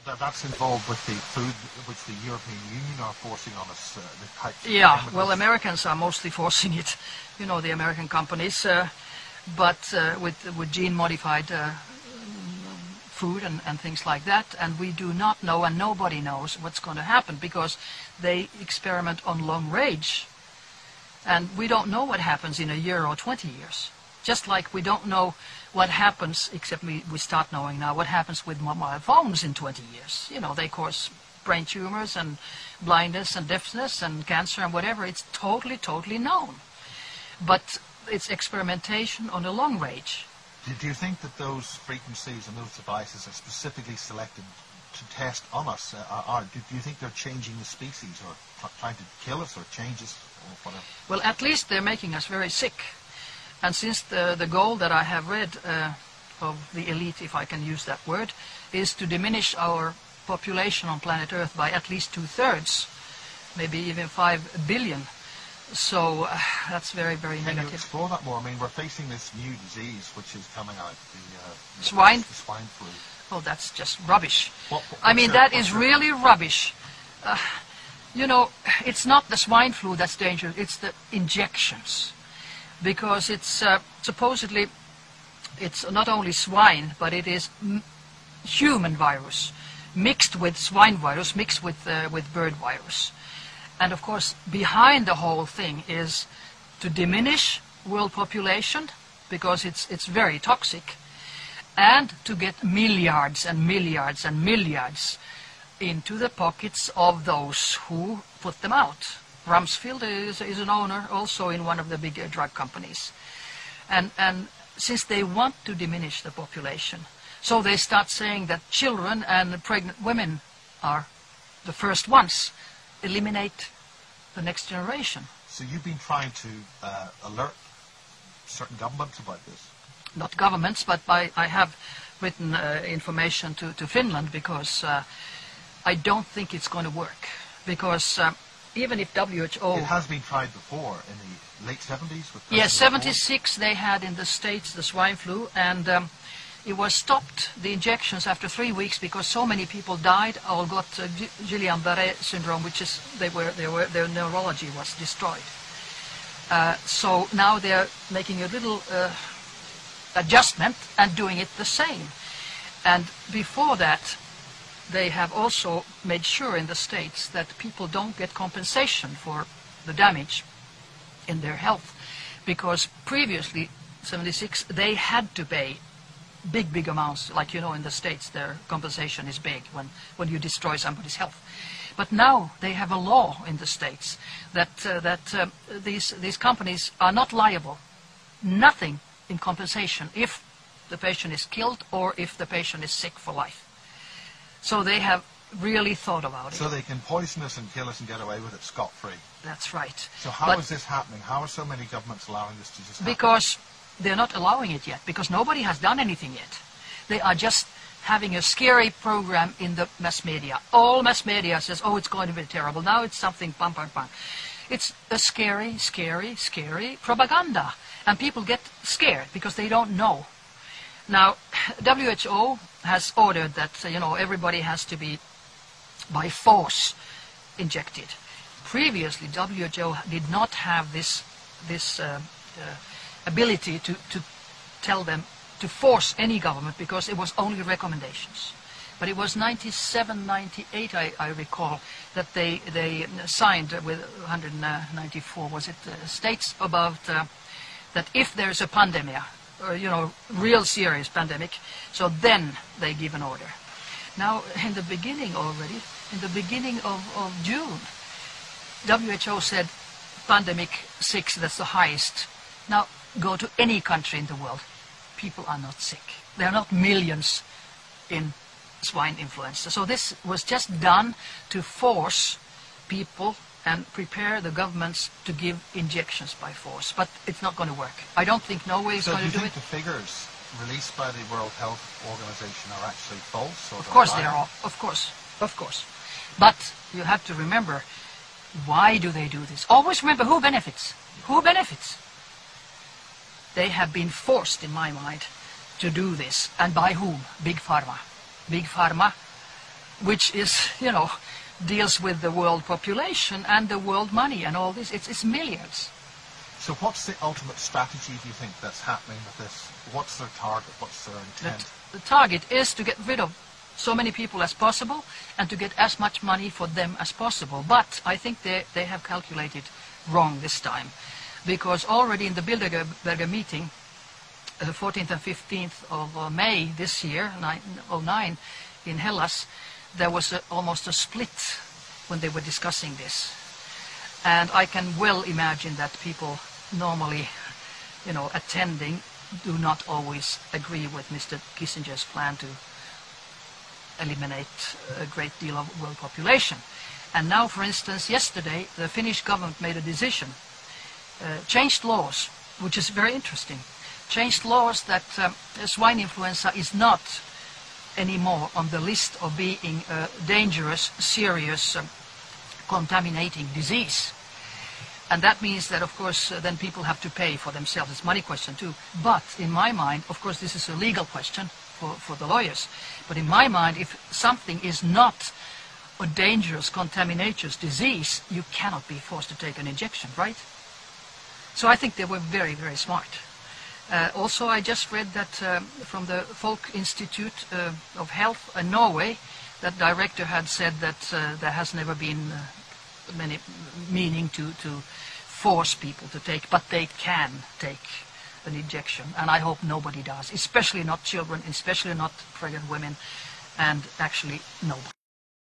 That's involved with the food which the European Union are forcing on us. The types of Yeah, chemicals. well, Americans are mostly forcing it, you know, the American companies, but with gene-modified food and things like that, and we do not know, and nobody knows what's going to happen, because they experiment on long range, and we don't know what happens in a year or 20 years. Just like we don't know what happens, except we start knowing now, what happens with mobile phones in 20 years. You know, they cause brain tumors and blindness and deafness and cancer and whatever. It's totally known. But it's experimentation on a long range. Do you think that those frequencies and those devices are specifically selected to test on us? Do you think they're changing the species, or trying to kill us, or change us, or whatever? Well, at least they're making us very sick. And since the goal that I have read of the elite, if I can use that word, is to diminish our population on planet Earth by at least 2/3, maybe even 5 billion. So that's very negative. Can you explore that more? I mean, we're facing this new disease which is coming out, the swine flu. Oh, that's just rubbish. I mean, that is really rubbish. You know, it's not the swine flu that's dangerous, it's the injections. Because it's supposedly, it's not only swine, but it is human virus mixed with swine virus, mixed with bird virus. And of course, behind the whole thing is to diminish world population, because it's very toxic, and to get milliards and milliards and milliards into the pockets of those who put them out. Rumsfeld is an owner also in one of the big drug companies. And since they want to diminish the population, so they start saying that children and pregnant women are the first ones. Eliminate the next generation. So you've been trying to alert certain governments about this? Not governments, but I have written information to Finland, because I don't think it's going to work. Because even if WHO... It has been tried before in the late 70s? With yes, 76 they had in the States the swine flu, and it was stopped, the injections, after 3 weeks, because so many people died or got Guillain-Barré syndrome, which is their neurology was destroyed. So now they're making a little adjustment and doing it the same. And before that, they have also made sure in the States that people don't get compensation for the damage in their health, because previously, 76, they had to pay big amounts. Like, you know, in the States their compensation is big when you destroy somebody's health. But now they have a law in the States that these companies are not liable, nothing in compensation, if the patient is killed or if the patient is sick for life. So they have really thought about it. So they can poison us and kill us and get away with it scot-free. That's right. So how is this happening? How are so many governments allowing this to just happen? Because they're not allowing it yet, because nobody has done anything yet. They are just having a scary program in the mass media. All mass media says, oh, it's going to be terrible. Now it's something, bang. It's a scary propaganda. And people get scared because they don't know. Now, WHO has ordered that, you know, everybody has to be by force injected. Previously, WHO did not have this ability to tell them to force any government, because it was only recommendations. But it was 97, 98, I recall, that they signed with 194, was it, states about that if there's a pandemic, or, you know, real serious pandemic, so then they give an order. Now, in the beginning already, in the beginning of June, WHO said pandemic 6, that's the highest. Now, go to any country in the world, people are not sick. There are not millions in swine influenza. So this was just done to force people and prepare the governments to give injections by force. But it's not going to work. I don't think Norway is going to do it. So do you think the figures released by the World Health Organization are actually false? Or of course they are. Of course. But you have to remember, why do they do this? Always remember who benefits. Who benefits? They have been forced, in my mind, to do this. And by whom? Big Pharma. Big Pharma which is, you know, deals with the world population and the world money and all this. It's milliards. So what's the ultimate strategy, do you think, that's happening with this? What's their target? What's their intent? The target is to get rid of so many people as possible and to get as much money for them as possible. But I think they have calculated wrong this time, because already in the Bilderberger meeting, the 14th and 15th of May this year, 2009, in Hellas, there was almost a split when they were discussing this. And I can well imagine that people normally, you know, attending do not always agree with Mr. Kissinger's plan to eliminate a great deal of world population. And now, for instance, yesterday the Finnish government made a decision, changed laws, which is very interesting, changed laws that swine influenza is not anymore on the list of being a dangerous, serious, contaminating disease. And that means that, of course, then people have to pay for themselves. It's a money question too. But in my mind, of course, this is a legal question for the lawyers. But in my mind, if something is not a dangerous, contaminating disease, you cannot be forced to take an injection, right? So I think they were very, very smart. Also, I just read that from the Folk Institute of Health in Norway, that director had said that there has never been many meaning to force people to take, but they can take an injection, and I hope nobody does, especially not children, especially not pregnant women, and actually nobody.